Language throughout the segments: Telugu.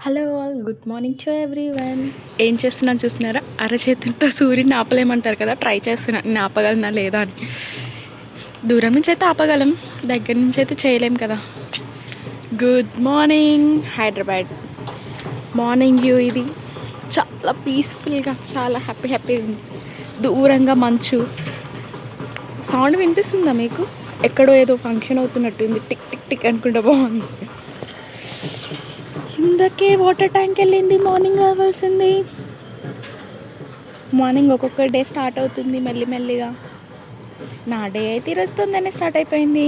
Hello all, good morning to everyone. ఏం చేస్తున్నాను చూస్తున్నారా? అరచేతితో సూర్యుని ఆపలేమంటారు కదా, ట్రై చేస్తున్నా నేను ఆపగలనా లేదా అని. దూరం నుంచి అయితే ఆపగలం, దగ్గర నుంచి అయితే చేయలేం కదా. Good morning Hyderabad. Morning view ఇది. చాలా పీస్ఫుల్గా, చాలా హ్యాపీగా ఉంది. దూరంగా మంచు సౌండ్ వినిపిస్తుందా మీకు? ఎక్కడో ఏదో ఫంక్షన్ అవుతున్నట్టుంది, టిక్ టిక్ టిక్ అనుకుంటా. బాగుంది. ఇందాకే వాటర్ ట్యాంక్ వెళ్ళింది, మార్నింగ్ రావాల్సింది. మార్నింగ్ ఒక్కొక్క డే స్టార్ట్ అవుతుంది మెల్లిమెల్లిగా. నా డే అయితే ఈరోజు తొందరనే స్టార్ట్ అయిపోయింది.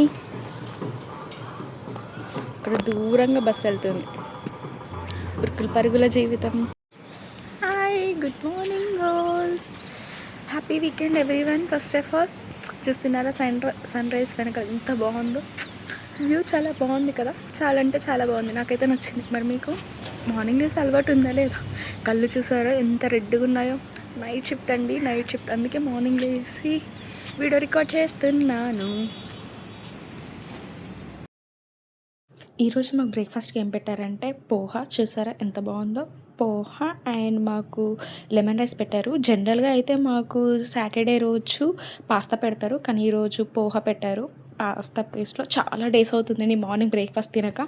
ఇక్కడ దూరంగా బస్సు వెళ్తుంది. ఉరుకుల పరుగుల జీవితం. Hi, good morning all. Happy weekend everyone. First of all చూస్తున్నారా సన్ రైజ్ వెనక ఎంత బాగుందో. వ్యూ చాలా బాగుంది కదా, చాలా అంటే చాలా బాగుంది. నాకైతే నచ్చింది. మరి మీకు మార్నింగ్ వేసి అలవాటు ఉందా లేదా? కళ్ళు చూసారో ఎంత రెడ్గా ఉన్నాయో. నైట్ షిఫ్ట్ అండి, నైట్ షిఫ్ట్. అందుకే మార్నింగ్ వేసి వీడియో రికార్డ్ చేస్తున్నాను. ఈరోజు మాకు బ్రేక్ఫాస్ట్కి ఏం పెట్టారంటే పోహా. చూసారా ఎంత బాగుందో. పోహా అండ్ మాకు లెమన్ రైస్ పెట్టారు. జనరల్గా అయితే మాకు సాటర్డే రోజు పాస్తా పెడతారు, కానీ ఈరోజు పోహా పెట్టారు. పాస్తా ప్లేస్లో చాలా డేస్ అవుతుంది నేను మార్నింగ్ బ్రేక్ఫాస్ట్ తినక.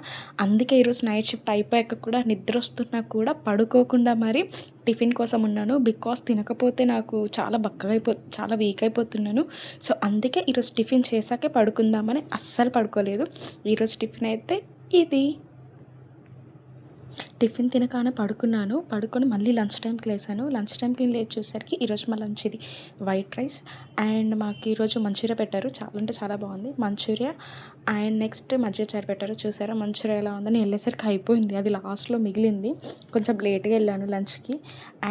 అందుకే ఈరోజు నైట్ షిఫ్ట్ అయిపోయాక కూడా నిద్ర వస్తున్నా కూడా పడుకోకుండా మరి టిఫిన్ కోసం ఉన్నాను. బికాస్ తినకపోతే నాకు చాలా చాలా వీక్ అయిపోతున్నాను. సో అందుకే ఈరోజు టిఫిన్ చేశాకే పడుకుందామని అస్సలు పడుకోలేదు. ఈరోజు టిఫిన్ అయితే ఇది. టిఫిన్ తినగానే పడుకొని మళ్ళీ లంచ్ టైంకి లేసాను. లంచ్ టైంకి లేచి చూసేసరికి ఈరోజు మా లంచ్ ఇది వైట్ రైస్ అండ్ మాకు ఈరోజు మంచూరియా పెట్టారు. చాలా అంటే చాలా బాగుంది మంచూరియా. అండ్ నెక్స్ట్ మజ్జిగ చారు పెట్టారు. చూసారా మంచూరియా ఎలా ఉందని వెళ్ళేసరికి అయిపోయింది, అది లాస్ట్లో మిగిలింది. కొంచెం లేట్గా వెళ్ళాను లంచ్కి.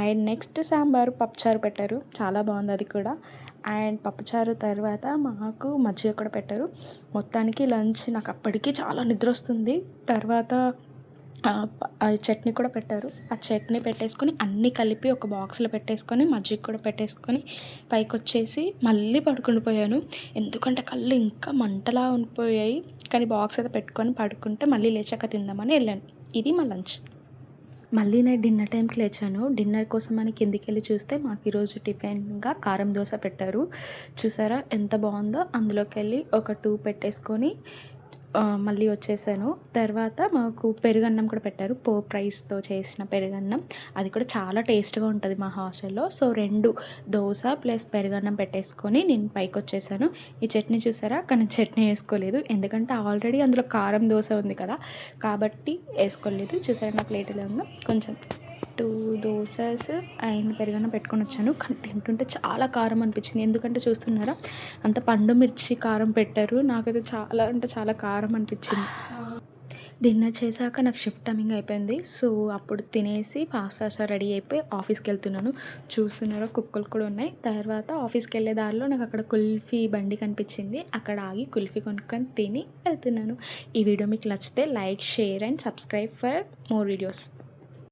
అండ్ నెక్స్ట్ సాంబారు పప్పుచారు పెట్టారు, చాలా బాగుంది అది కూడా. అండ్ పప్పుచారు తర్వాత మాకు మజ్జిగ కూడా పెట్టారు. మొత్తానికి లంచ్ నాకు అప్పటికి చాలా నిద్ర వస్తుంది. తర్వాత చట్నీ కూడా పెట్టారు. ఆ చట్నీ పెట్టేసుకొని అన్నీ కలిపి ఒక బాక్స్లో పెట్టేసుకొని మజ్జిగ కూడా పెట్టేసుకొని పైకి వచ్చేసి మళ్ళీ పడుకుండిపోయాను. ఎందుకంటే కళ్ళు ఇంకా మంటలా ఉండిపోయాయి. కానీ బాక్స్ అయితే పెట్టుకొని పడుకుంటే మళ్ళీ లేచాక తిందామని వెళ్ళాను. ఇది మా లంచ్. మళ్ళీ నేను డిన్నర్ టైంకి లేచాను. డిన్నర్ కోసం అని కిందికి వెళ్ళి చూస్తే మాకు ఈరోజు టిఫిన్గా కారం దోశ పెట్టారు. చూసారా ఎంత బాగుందో. అందులోకి వెళ్ళి ఒక 2 పెట్టేసుకొని మళ్ళీ వచ్చేసాను. తర్వాత మాకు పెరుగన్నం కూడా పెట్టారు, పోప్ రైస్తో చేసిన పెరుగన్నం. అది కూడా చాలా టేస్ట్గా ఉంటుంది మా హాస్టల్లో. సో 2 దోశ ప్లస్ పెరుగన్నం పెట్టేసుకొని నేను పైకి వచ్చేసాను. ఈ చట్నీ చూసారా, కానీ చట్నీ వేసుకోలేదు ఎందుకంటే ఆల్రెడీ అందులో కారం దోశ ఉంది కదా, కాబట్టి వేసుకోలేదు. చూసారా నా ప్లేట్ ఎలా ఉందో. కొంచెం 2 దోసెస్ అండ్ పెరుగన్నం పెట్టుకొని వచ్చాను. కానీ తింటుంటే చాలా కారం అనిపించింది. ఎందుకంటే చూస్తున్నారా అంత పండు మిర్చి కారం పెట్టారు. నాకైతే చాలా అంటే చాలా కారం అనిపించింది. డిన్నర్ చేశాక నాకు షిఫ్ట్ టైమింగ్ అయిపోయింది. సో అప్పుడు తినేసి ఫాస్ట్గా రెడీ అయిపోయి ఆఫీస్కి వెళ్తున్నాను. చూస్తున్నారో కుక్కలు కూడా ఉన్నాయి. తర్వాత ఆఫీస్కి వెళ్ళే దారిలో నాకు అక్కడ కుల్ఫీ బండి కనిపించింది. అక్కడ ఆగి కుల్ఫీ కొనుక్కొని తిని వెళ్తున్నాను. ఈ వీడియో మీకు నచ్చితే like, share and subscribe for more videos.